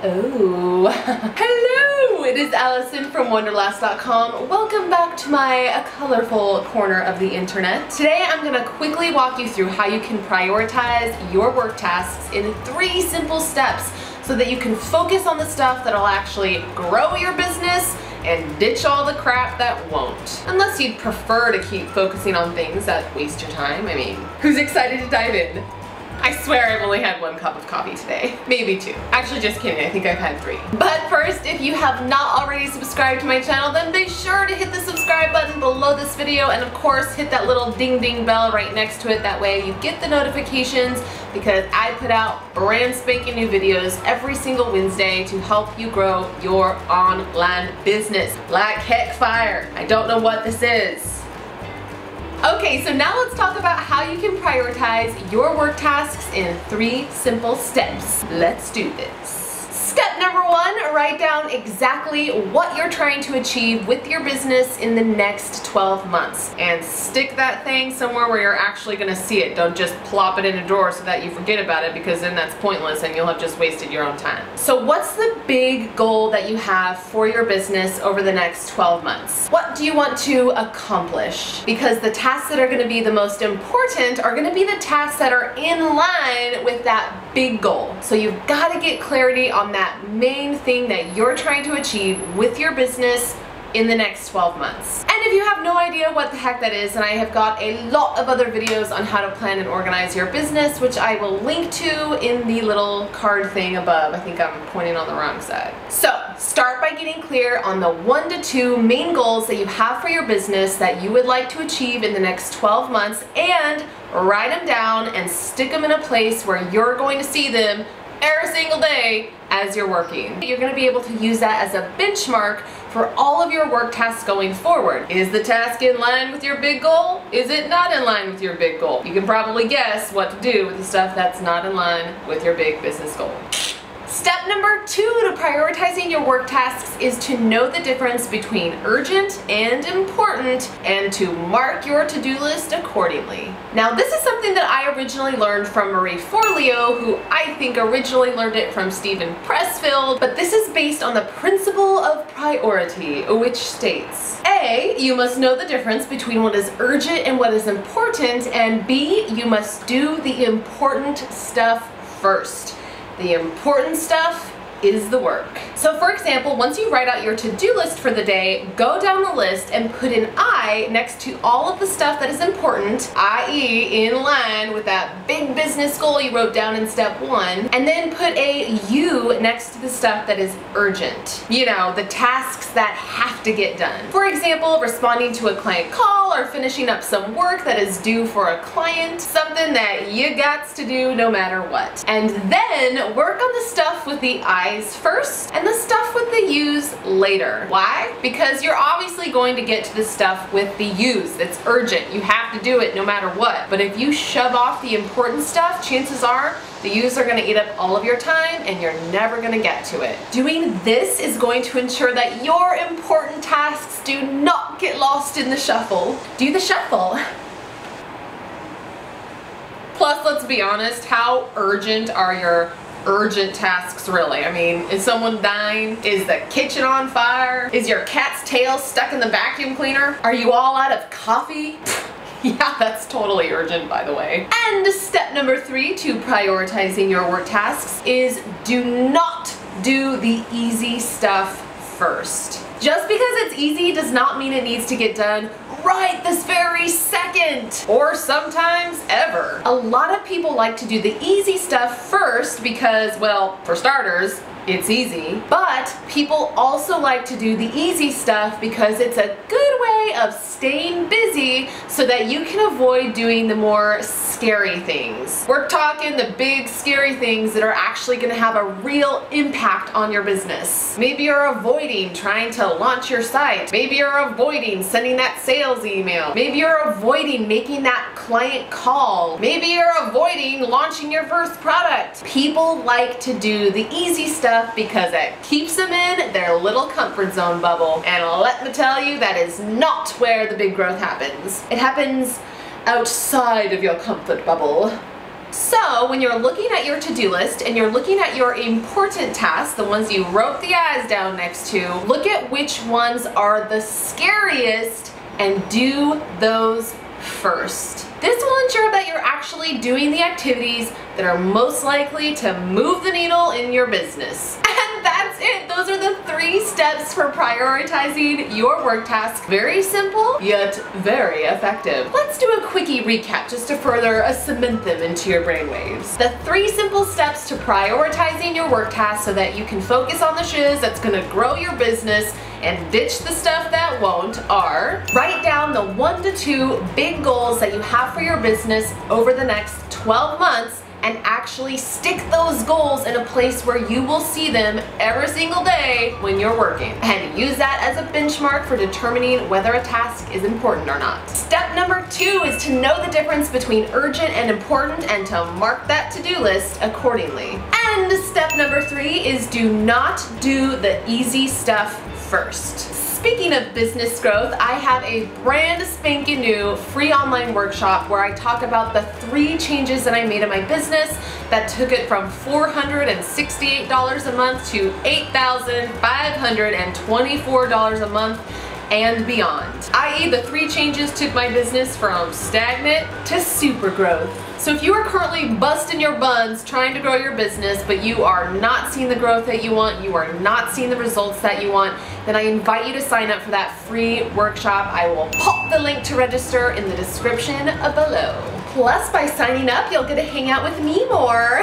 Oh, hello! It is Allison from Wonderlast.com. Welcome back to my colorful corner of the internet. Today I'm going to quickly walk you through how you can prioritize your work tasks in 3 simple steps so that you can focus on the stuff that'll actually grow your business and ditch all the crap that won't. Unless you'd prefer to keep focusing on things that waste your time. I mean, who's excited to dive in? I swear I've only had 1 cup of coffee today. Maybe 2. Actually, just kidding. I think I've had 3. But first, if you have not already subscribed to my channel, then be sure to hit the subscribe button below this video and of course hit that little ding ding bell right next to it. That way you get the notifications because I put out brand spanking new videos every single Wednesday to help you grow your online business. Like heck fire. I don't know what this is. Okay, so now let's talk about how you can prioritize your work tasks in 3 simple steps. Let's do this. Step number 1, write down exactly what you're trying to achieve with your business in the next 12 months. And stick that thing somewhere where you're actually going to see it. Don't just plop it in a drawer so that you forget about it, because then that's pointless and you'll have just wasted your own time. So what's the big goal that you have for your business over the next 12 months? What do you want to accomplish? Because the tasks that are going to be the most important are going to be the tasks that are in line with that big goal. So you've got to get clarity on that main thing that you're trying to achieve with your business in the next 12 months. And if you have no idea what the heck that is, then I have got a lot of other videos on how to plan and organize your business, which I will link to in the little card thing above. I think I'm pointing on the wrong side. So start by getting clear on the 1 to 2 main goals that you have for your business that you would like to achieve in the next 12 months, and write them down and stick them in a place where you're going to see them every single day as you're working. You're going to be able to use that as a benchmark for all of your work tasks going forward. Is the task in line with your big goal? Is it not in line with your big goal? You can probably guess what to do with the stuff that's not in line with your big business goal. Step number 2 to prioritizing your work tasks is to know the difference between urgent and important, and to mark your to-do list accordingly. Now, this is something that I originally learned from Marie Forleo, who I think originally learned it from Steven Pressfield, but this is based on the principle of priority, which states: A, you must know the difference between what is urgent and what is important, and B, you must do the important stuff first. The important stuff is the work. So for example, once you write out your to-do list for the day, go down the list and put an I next to all of the stuff that is important, i.e. in line with that big business goal you wrote down in step 1, and then put a U next to the stuff that is urgent. You know, the tasks that have to get done. For example, responding to a client call or finishing up some work that is due for a client, something that you gots to do no matter what. And then work on the stuff with the I's first and the stuff with the U's later. Why? Because you're obviously going to get to the stuff with the U's that's urgent. You have to do it no matter what. But if you shove off the important stuff, chances are the U's are going to eat up all of your time and you're never going to get to it. Doing this is going to ensure that your important tasks do not get lost in the shuffle. Do the shuffle. Plus, let's be honest, how urgent are your urgent tasks really? I mean, is someone dying? Is the kitchen on fire? Is your cat's tail stuck in the vacuum cleaner? Are you all out of coffee? Yeah, that's totally urgent, by the way. And step number 3 to prioritizing your work tasks is do not do the easy stuff first. Just because it's easy does not mean it needs to get done right this very second, or sometimes ever. A lot of people like to do the easy stuff first because, well, for starters, it's easy, but people also like to do the easy stuff because it's a good way of staying busy so that you can avoid doing the more scary things. We're talking the big scary things that are actually going to have a real impact on your business. Maybe you're avoiding trying to launch your site. Maybe you're avoiding sending that sales email. Maybe you're avoiding making that client call. Maybe you're avoiding launching your first product. People like to do the easy stuff because it keeps them in their little comfort zone bubble. And let me tell you, that is not where the big growth happens. It happens outside of your comfort bubble. So when you're looking at your to-do list and you're looking at your important tasks, the ones you wrote the I's down next to, look at which ones are the scariest and do those first. This will ensure that you're actually doing the activities that are most likely to move the needle in your business. And that's it. Those are the 3 steps for prioritizing your work tasks. Very simple, yet very effective. Let's do a quickie recap just to further cement them into your brainwaves. The 3 simple steps to prioritizing your work tasks so that you can focus on the shiz that's gonna grow your business and ditch the stuff that won't are: write down the 1 to 2 big goals that you have for your business over the next 12 months and actually stick those goals in a place where you will see them every single day when you're working. And use that as a benchmark for determining whether a task is important or not. Step number 2 is to know the difference between urgent and important and to mark that to-do list accordingly. And step number 3 is do not do the easy stuff first. Speaking of business growth, I have a brand spanking new free online workshop where I talk about the 3 changes that I made in my business that took it from $468 a month to $8,524 a month and beyond. I.e., the 3 changes took my business from stagnant to super growth. So if you are currently busting your buns trying to grow your business, but you are not seeing the growth that you want, you are not seeing the results that you want, then I invite you to sign up for that free workshop. I will pop the link to register in the description below. Plus, by signing up, you'll get to hang out with me more.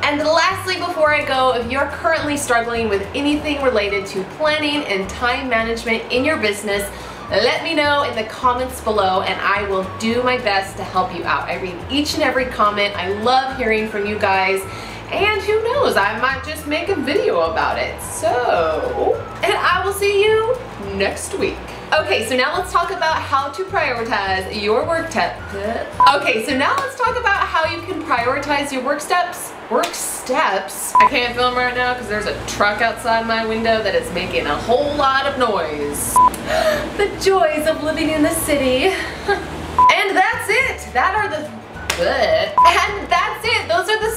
And lastly, before I go, if you're currently struggling with anything related to planning and time management in your business, let me know in the comments below and I will do my best to help you out. I read each and every comment. I love hearing from you guys. And who knows, I might just make a video about it. So, and I will see you next week. Okay, so now let's talk about how to prioritize your work steps. Okay, so now let's talk about how you can prioritize your work steps. I can't film right now because there's a truck outside my window that is making a whole lot of noise. The joys of living in the city. And that's it. And that's it. Those are the